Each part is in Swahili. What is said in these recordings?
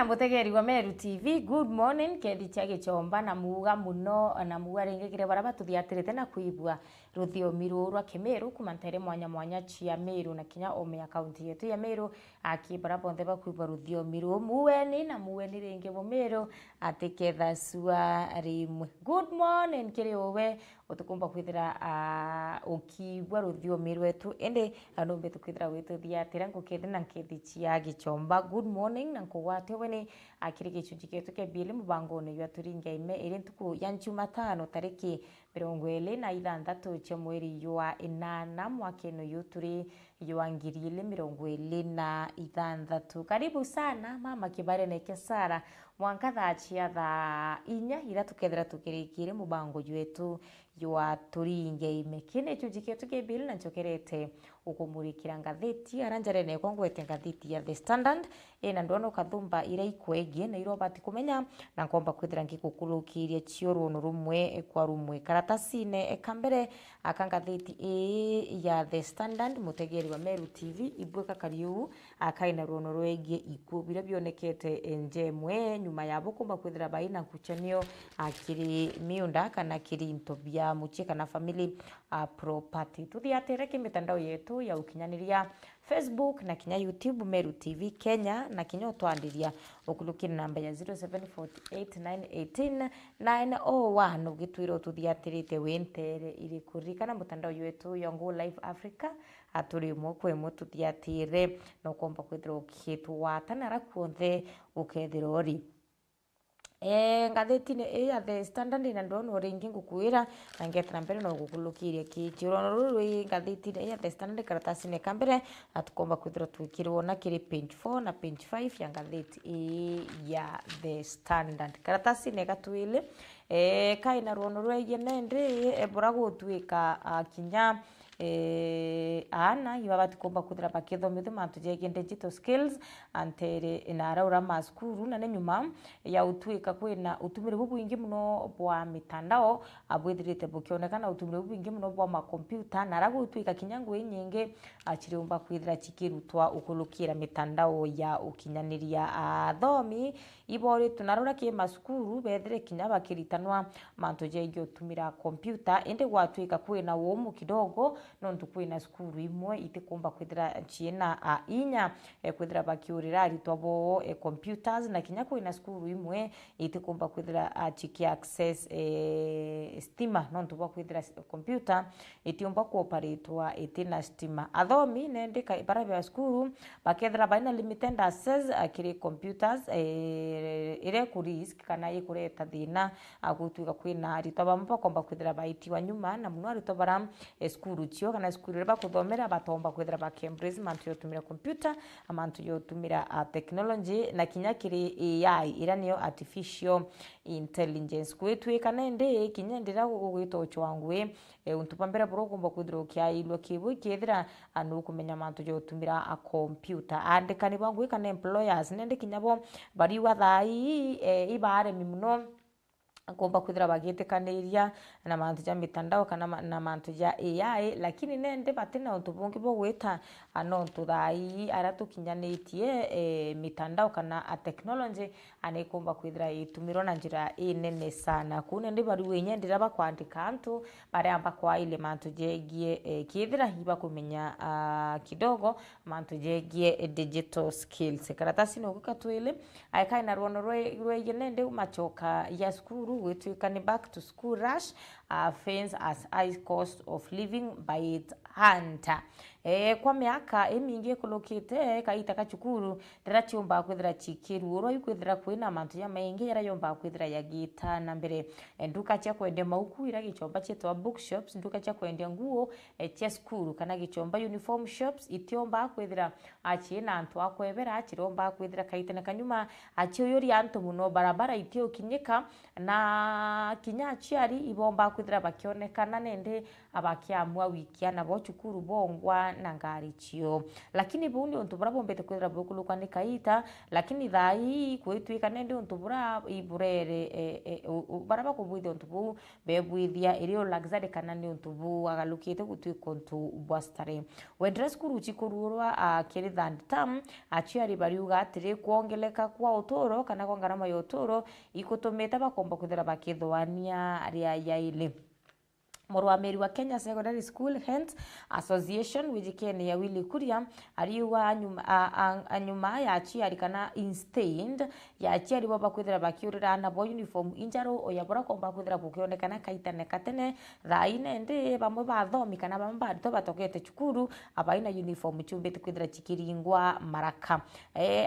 mutegeri wa Meru TV, good morning, kethi cia Gichomba na muga muno na muga ringikire baraba tuthiatirite na kuibua ruthiomi rwa Kimeru kumantere mwanya mwanya cia Meru na kinya ome akaunti yetu ya Meru akibara bonde ba kuibua ruthiomi muweni na muweni ringi mu Meru atiketha sua rimwe. Good morning kiri owe utukumba kwithira ukibua ruthiomi rwetu ende anombe tukwithira wetu thiatira ngukethi na kethi cia Gichomba. Good morning na kugwate wene akiri gichunji getu ke bili mubangone ya turinga ime iri ntuku ya Jumatano tariki 26 cia mweri wa 8 mwakeno yuturi ya 2026. Karibu sana mama kibare na kesara mwanka thachia tha inya ira tukethera tukirikire mubango yetu ya turinga ime kine chunji getu ke bili na chokerete ukumurikira ngatheti aranjare ne kwangwete ngatheti ya The Standard ena ndono kathumba ira ikwegie na irobati kumenya na komba kwithira ngikukulukirie cioro rumwe kwa rumwe karatasine kambere akangatheti ya The Standard mutegeri wa Meru TV ibweka kariu akaina rono rwegie iku bira bionekete njemwe nyuma yabo komba kwithira baina kuchenio akiri miunda kana kirinto bya muchika na family property tuthiatereke mitandao yetu ya ukinyaniria Facebook na kinya YouTube Meru TV Kenya na kinya utwandiria ukulukira namba ya 0748918901 ugitwira tuthiatirite wentere iri kurikana mutandao yetu Yongo Live Africa aturi mwe mwe tuthiatire no komba kwithira ukitu watanara kuonthe ukethira ori ngatheti ne ya The Standard na ndono ringi ngukwira na ngetera mbere no gukulukiria kichiro ruri ngatheti ne ya The Standard karatasi ne kambere atukomba kwithira twikirwo na kiri page 4 na page 5 ya ngatheti ya The Standard karatasi ne gatwile kaina rono rwege nende burago twika kinya ana ibabati komba kuthira bakithomithio mantu jege digital skills antere inara ura maskuru na nyuma ya utwika kwina utumire bubwingi muno bwa mitandao abwithirite bukionekana utumire bubwingi muno bwa makompyuta narago utwika kinyango inyinge achiriumba kwithira chikirutwa ukulukira mitandao ya ukinyaniria athomi ibori tunarura ki maskuru bethire kinya bakiritanwa mantu jege utumira kompyuta ende gwatwika kwina womu kidogo no ntukwina skuru imwe itikumba kwithira chiena inya kwithira bakiurira aritwabo computers na kinya kwina skuru imwe itikumba kwithira chiki access stima no ntuba kwithira computer itiumba kuoperatewa itina stima athomi nendika barabe ya skuru bakethira baina limited access akiri computers ire ku risk kana ikureta thina agutwika kwina aritwaba mbakomba kwithira baitiwa nyuma na muno aritwaba skuru chio kana skuru ba kuthomera batomba kwithira ba embrace mantu yotumira computer amantu yotumira technology na kinya kiri AI ira niyo artificial intelligence kwitwika nende kinya ndira gugwito chwangwe untupambera bro kumba kwithira kyailwa kibu kithira anu kumenya mantu yotumira computer andikani bangu kana employers nende kinyabo bari wa thai ibare mimuno komba kwithira bagitikaniriya na mantu ja mitandao kana na mantu ja AI lakini nende batina utubungi bo gwita anontu thai aratukinyanitie mitandao kana technology ane komba kwithira itumiro na njira inene sana kune ndi bari wenye ndira bakwandika antu bare amba kwa ile mantu jegie kithira hiba kumenya kidogo mantu jegie digital skills karatasi no gukatwile aikaina rono rwe nende umachoka ya skuru wetwika ni back to school rush fence as high cost of living by it hunter kwa miaka emingi kulokite kaita kachukuru ndirachiomba kwithira chikiru ro ikwithira kwina mantu ya maingi yarayomba kwithira yagita na mbere nduka cha kwende mauku ira gichomba chetwa bookshops nduka cha kwende nguo cha skuru kana gichomba uniform shops itiomba kwithira achina antu akwebera achiromba kwithira kaita na kanyuma achiyori antu muno barabara itio kinyika na kinya chiari ibomba kwithira bakionekana nende abakiamwa wikiana bo chukuru bongwa na ngari chio lakini bundi untubura bombete kwithira bukuluka nikaita lakini thai kwitwika nende untubura iburere baraba kubwithia untu bu bebwithia iri luxury kana ni untu bu agalukite gutwika untu bwastare wendre skuru chikururwa kiri third term achiari bariuga atiri kuongeleka kwa uturo kana kwa ngarama ya uturo ikutumite bakomba kwithira bakithwania aria yaile Murwamiri wa Kenya Secondary School Health Association wijikene ya Willy Kuria ariuga anyuma ya achiari kana instead ya achiari baba kwithira bakiurira na bo uniform injaro oyabora komba kwithira gukionekana kaitane katene thaine ndi bamwe bathomi kana bamwe barito batokete cukuru abaina uniform chumbite kwithira chikiringwa maraka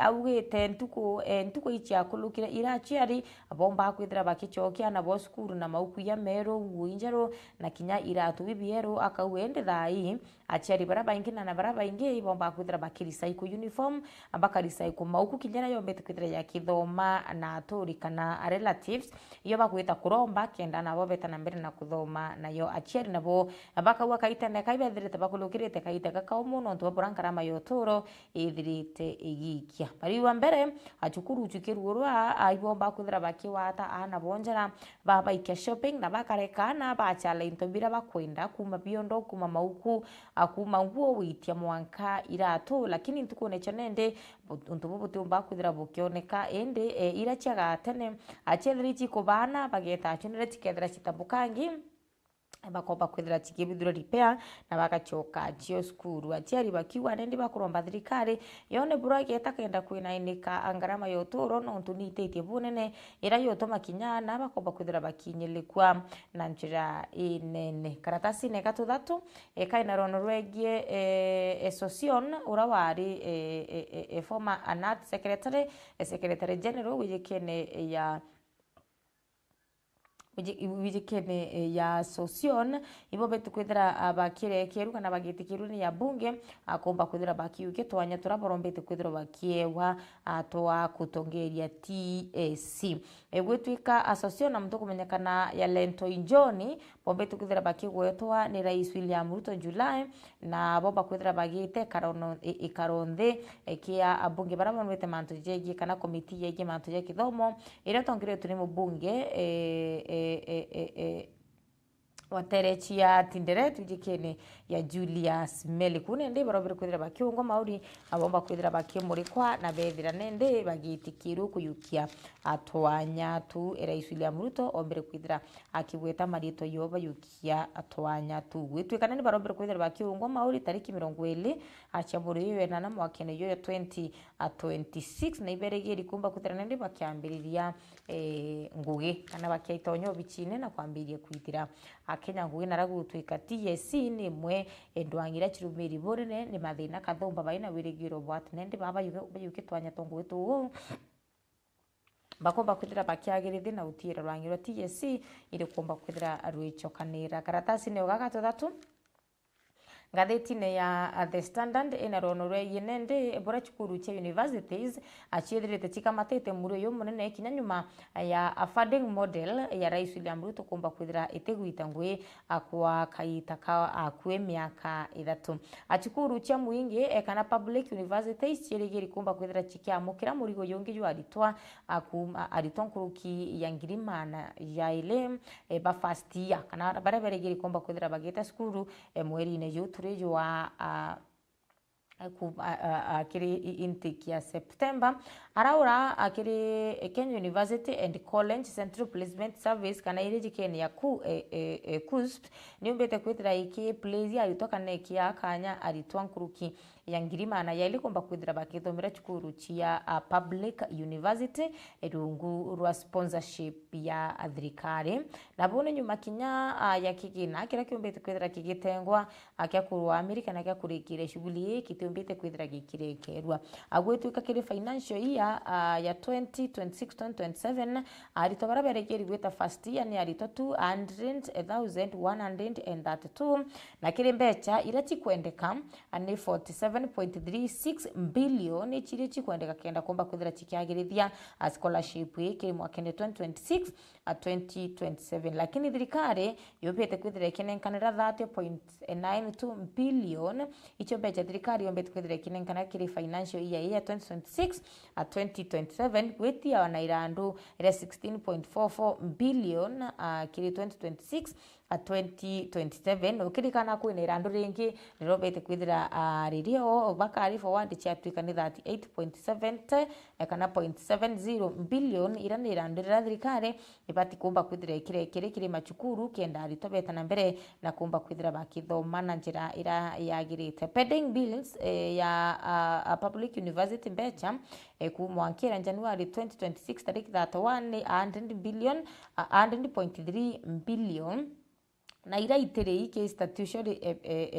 augite ntuko ichi kulukira ira achiari bomba kwithira bakichokia na bo cukuru na mauku ya mero nguinjaro na kinya iratu bibiero akawende thai achiari bara baingi na bara baingi ibomba kwithira bakirisa ku uniform abakarisa ku mauku kinyana yombete kwithira ya kithoma na atori kana relatives iyo bakwita kuromba kenda na bo betana mbere na kuthoma nayo achiari nabo abakawa kaitane kaibethirite bakulukirite kaita kakao muno ntu baburankarama yotoro ithirite igikia bari wa mbere achukuru chukirurwa aibomba kwithira bakiwata ana bonjera baba ikia shopping na bakarekana bachala intobira bakwenda kuma biondo kuma mauku akuma nguo witia mwanka iratu lakini ntukone chanende untubo butumba kwithira bukioneka ende ira chaga tene achelrichi kobana bageta achenere tikethra chitabukangi bakomba kwithira chikibithura repair na bagachoka chio skuru achiari bakiwa nendi bakuromba thirikari yone bura geta kenda kwinainika angarama yotoro no ntunitetie bunene ira yotoma kinyana bakomba kwithira bakinyelikwa na njira inene karatasi ne gatuthatu kaina rono rwegie association urawari former anat secretary general wijekene ya association ibo betu kwithira bakirekeru kana bagitikiru ni ya bunge akomba kwithira bakiuke twanya turaborombete kwithira bakiewa atwa kutongeria TAC egwetwika association na mtu kumenyekana ya Lento Injoni bombetu kwithira bakigwetwa ni Rais William Ruto July na bomba kwithira bagite ikaronde kia abunge barabonete mantu jegie kana komiti yegie mantu ya kithomo ira tongire tuni mu bunge waterechia tindere tujikene ya Julius Meli kune ndi barobere kwithira bakiungo mauri abomba kwithira bakimurikwa na bethira nende bagitikiru kuyukia atwanya tu Rais William Ruto ombere kwithira akigweta marito yoba yukia atwanya tu gwitwikana ni barobere kwithira bakiungo mauri tariki 20 achaburiwe na mwakene yo 2026 na iberegeri kumba kwithira nende bakiambiriria ngugi kana bakiaitonyo bichine na kwambiria kwithira Kenya ngugi naragutwika TSC ni mwe endwangira chirumiri borene ni mathina kathomba baina wirigiro bwat nende baba yuke twanya tongo tu bakomba kwithira bakiagirithi na utira rwangiro TSC iri komba kwithira rwichokanira karatasi ne gagathatu ngatheti-inĩ ya The Standard ĩna rono rwegiĩ nende bora cukuru cia universities aciethirĩte cikamatĩte mũrũ ũyũ mũnene kinya nyuma ya funding model ya Rais William Ruto kumba kwithira ĩtĩgwita ngũĩ kwa kaita akue mĩaka 3 acukuru cia mũingĩ kana public universities ciĩrĩgĩrĩ kumba kwithira cikiamũkĩra mũrigo yũngĩ yu aritwa nkuruki ya ngirimana ya ile ba first year kana bara berĩgĩrĩ kumba kwithira bagĩta cukuru mweri-inĩ yu wa akiri intake ya September araura akiri Kenya University and College Central Placement Service kana ile jikeni ya KUSP niumbete kwithira iki place ya itoka neki ya kanya aritwa nkuruki ya ngirimana ya ile komba kwithira bakithomera cukuru cia public university rungu rwa sponsorship ya thirikari na bone nyuma kinya ya kigina kira kiumbete kwithira kigitengwa akya kurwa Amerika na kya kurikire shughuli kitumbite kwithira gikirekerwa agwetwika kiri financial year ya 2026-2027 arito baraberekeri gweta first year ni arito 200,132 na kiri mbecha ira chikwendeka ni 47.36 billion chiri chikwendeka kenda komba kwithira chikiagirithia scholarship kiri mwaka 2026-2027 lakini thirikari yopete kwithira kenenkanira 30.92 billion icho mbecha thirikari yombete kwithira kinenkana kiri financial year 2026 2027 gwitia na irandu ira 16.44 billion kiri 2026 2027 ukirikana kwina irandu ringi rirombete kwithira ririo bakari forward chiatwika ni 38.70 kana 0.70 billion ira ni irandu rira thirikari ibati kumba kwithira kiri machukuru kenda ritobeta na mbere na kumba kwithira bakithoma na njira ira yagirite pending bills ya public university mbecha kumwankira January 2026 tariki 31 100.3 billion na ira itere ke statutory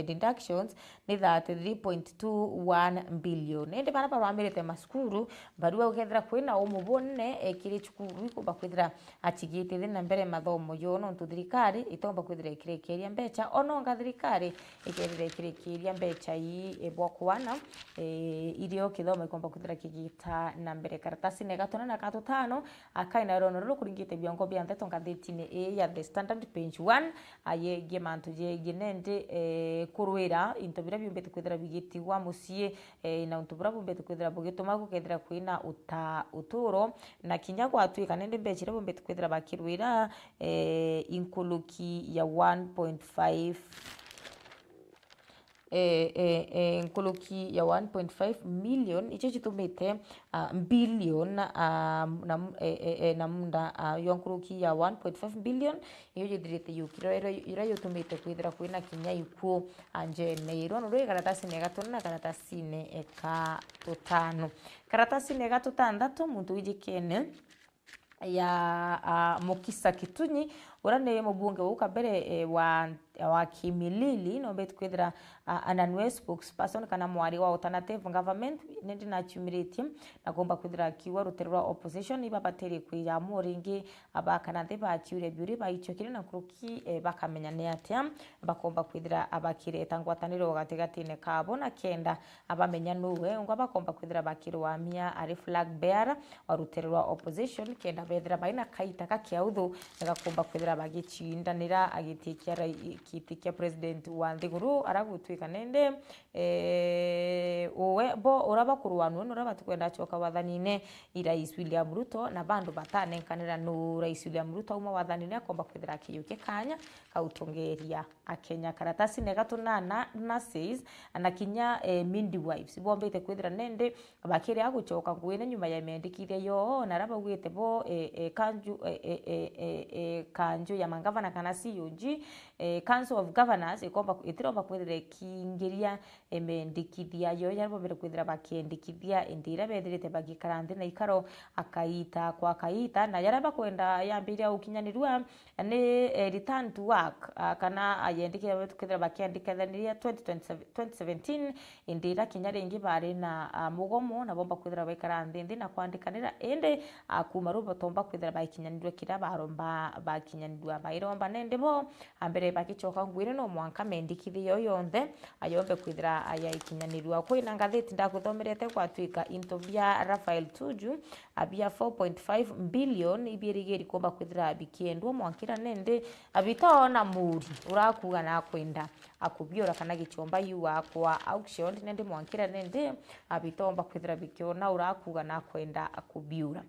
deductions ni 33.21 billion ende bana baramberete maskuru barua ukethira kwina umubone kiri chukuru ikumba kwithira achigite na mbere mathomo yono ntuthirikari itomba kwithira ikirekeria mbecha ononga thirikari ikerire ikirekeria mbecha i bwakwana irio kithomo ikumba kwithira kigita na mbere karatasi ne gatona na gatutano akaina rono rukuringite biongo bya nteto ngathitine ya the standard page 1 ayege mantu je ginende kurwira intobira bimbete kwithira bigitigwa musie na untubura bimbete kwithira bugituma gukethira kwina uturo na kinya gwatwika nende mbechire bimbete kwithira bakirwira inkuluki ya 1.5 nkuluki ya 1.5 million icho chitumite billion na munda yo nkuluki ya 1.5 billion iyo jidirite yukiro ira yotumite kwithira kwina kinya iku anje neiro no rwe karatasi ne gatona na karatasi ne eka tutano karatasi ne gatutandatu muntu wijikene ya Mukisa Kitunyi urane mubunge ukabere wa Kimilili no bet kwithira ananwe spokesperson kana mwari wa alternative government nendi na chumiritim nagomba kwithira kiwa ruterwa opposition ibabatere kwiya muringi abakana de bachiure byuri baichokire na kuruki bakamenya ne atia bakomba kwithira abakireta ngwataniro gategatine kabona kenda abamenya nuwe ngo bakomba kwithira bakirwamia ari flag bearer wa ruterwa opposition kenda bethira baina kaita kakiauthu ngakomba kwithira bagichindanira agitikia kitikia president wa Ndiguru aragutwika nende owe bo uraba kurwanu uraba tukwenda choka wathanine Rais William Ruto na bandu batanenkanira no Rais William Ruto uma wathanine akomba kwithira kiyuke kanya kautongeria akenya karatasi ne gatunana na says anakinya midwives bombete kwithira nende bakire aguchoka kwine nyuma ya mendikire yo naraba gwite bo kanju ya mangavana kana CUG Council of Governors ikomba itiroba kwithira kingiria mendikithia yo yarbo bere kwithira bakiendikithia indira bethirite bagikarande na ikaro akaita kwa kaita na yaraba kwenda yambiria ukinyanirwa ni return to work kana ayendikira betu kwithira bakiandikithaniria 2017 indira kinyarengi bari na mugomo na bomba kwithira bakarande ndi na kwandikanira ende akuma rubo tomba kwithira bakinyanirwa kira baromba bakinyanirwa bairomba nende bo ambere bakichoka ngwire no mwanka mendikithio yonthe ayombe kwithira ayaikinyanirwa kwina ngatheti ndakuthomerete gwatwika into bya Rafael Tuju abia 4.5 billion ibirigeri komba kwithira bikiendwa mwankira nende abitona muri urakuga na kwenda akubiora kana gichomba yuwa kwa auction nende mwankira nende abitomba kwithira bikiona urakuga na kwenda akubiura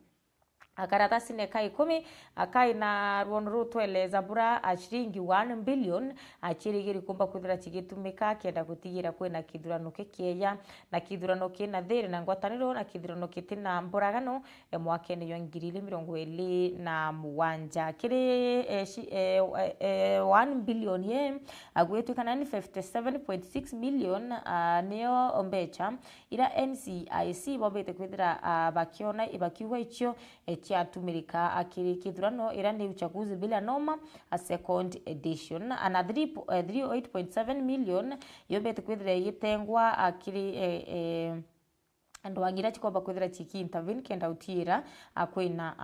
akaratasi ne kai 10 akai na ruonru tweleza bura ashiringi 1 billion achirigiri kumba kwithira chigitumika kenda gutigira kwina kithurano kieya na kithurano kina thiri na ngwataniro na kithurano kitina mburagano mwakene yo 2027 kiri 1 billion ye agwetu kana ni 57.6 million neo ombecha ira NCIC bobete kwithira bakiona ibakiwa icho chiatumirika akiri kithurano ira ni uchaguzi bila noma a second edition ana 308.7 million yobete kwithira yitengwa akiri ando wangira chikomba kwithira chiki intervene kenda utira kwina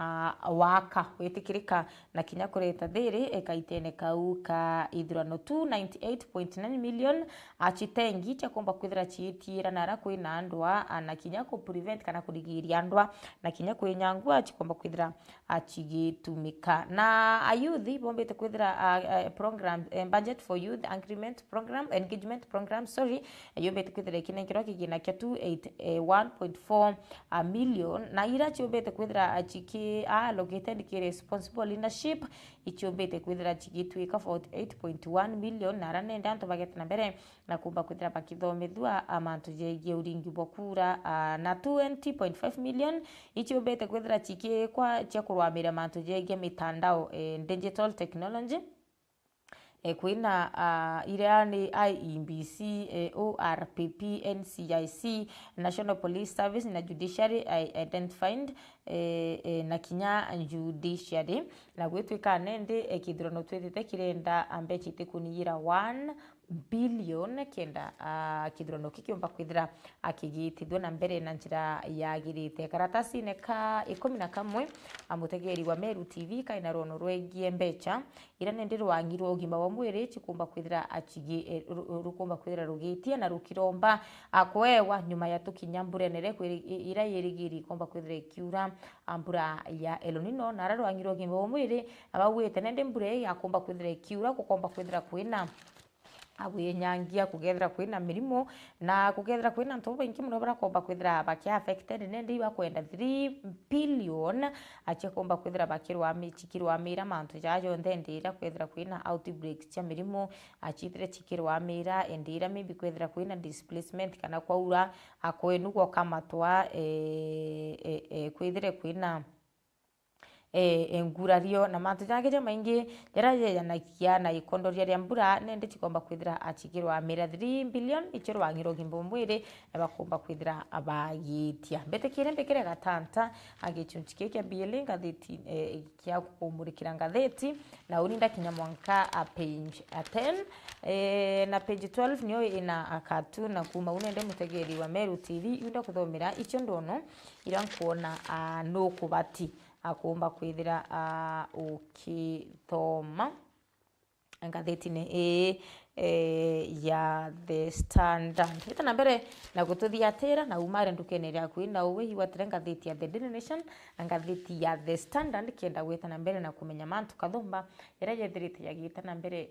waka wetikirika na kinya kureta thiri ekaitene kau ka ithurano 298.9 million achitengi chakomba kwithira chiitira nara kwina andwa na kinya ku prevent kana kurigiria andwa na kinya kwinyangua chikomba kwithira achigitumika na ayuthi bombete kwithira program budget for youth engagement program yombete kwithira kinengirwa kigina kia 281.4 million na ira chiombete kwithira chiki allocated ki responsible leadership ichiombete kwithira chiki twika 48.1 million na ranenda antu bageta na mbere na kumba kwithira bakithomethua amantu jegie uringi bokura na 20.5 million ichiombete kwithira chiki kwa chia kurwamira mantu jegie mitandao digital technology kwina ireani IEBC, ORPP, NCIC, National Police Service na Judiciary identified na kinya judiciary na gwitwika nende kithurano twithite kirenda ambe chitikuniira 1 billion kenda kithurano kikiomba kwithira akigitithwa na mbere na njira yagirite karatasi ne ka 11 amutegeri wa Meru TV kaina rono rwegie mbecha ira nende rwangirwo ugima wa mwiri chikumba kwithira achigi rukumba kwithira rugitie na rukiromba akwewa nyuma ya tukinyambure nere ira yerigiri komba kwithira kiura ambura ya El Nino na rwangirwo ugima wa mwiri abawite nende mbure yakumba kwithira kiura kukomba kwithira kwina abwenyangia kugethera kwina mirimo na kugethera kwina ntu baingi muno barakomba kwithira baki affected nende iba kwenda 3 billion achekomba kwithira bakirwa michikirwa mira mantu jajo ndendira kwithira kwina outbreaks cha mirimo achitire chikirwa mira endira maybe kwithira kwina displacement kana kwaura akwenu kwa kamatwa kwithire kwina engurario na mantu jage maingi jaraje na kia na ikondoria ria mbura nende chikomba kwithira achigirwa mira 3 billion ichirwa ngiro gimbomwire abakomba kwithira abagitia betekire mbekere gatanta agichunchike kia biele ngatheti kia kumurikira ngatheti na uninda kinya mwanka page 10 na page 12 niyo ina akatu na kuma unende mutegeri wa Meru TV yunda kuthomera icho ndono irankuona no kubati akumba kwithira ukithoma ngatheti-ini ya The Standard ita na mbere na gututhiatira na umare ndukene ryaku na uwe hiwatire ngatheti ya The Daily Nation ngatheti ya The Standard kenda gwita na mbere na kumenya mantu kathomba ira yethirite yagita na mbere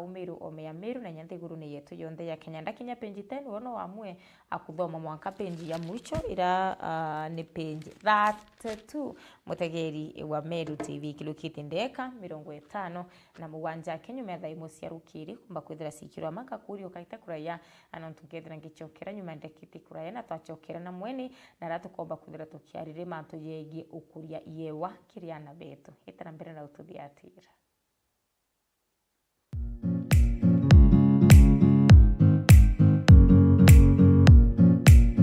Umiru Omea Meru na nyanthi guru ni yetu yonthe ya Kenya ndakinya page 10 wono wamwe akuthoma mwanka page ya mwicho ira ni page 32 mutegeri wa Meru TV kilukite ndeka 50 na mugwanja Kenya metha imo cia rukiri kumba kwithira sikirwa maka kuri ukaita kuraya anontu ngethira ngichokera nyuma ndekiti kuraya na twachokera na mweni na ratukomba kwithira tukiarire mantu yegie ukuria yewa kiriana betu itara mbere na ututhiatira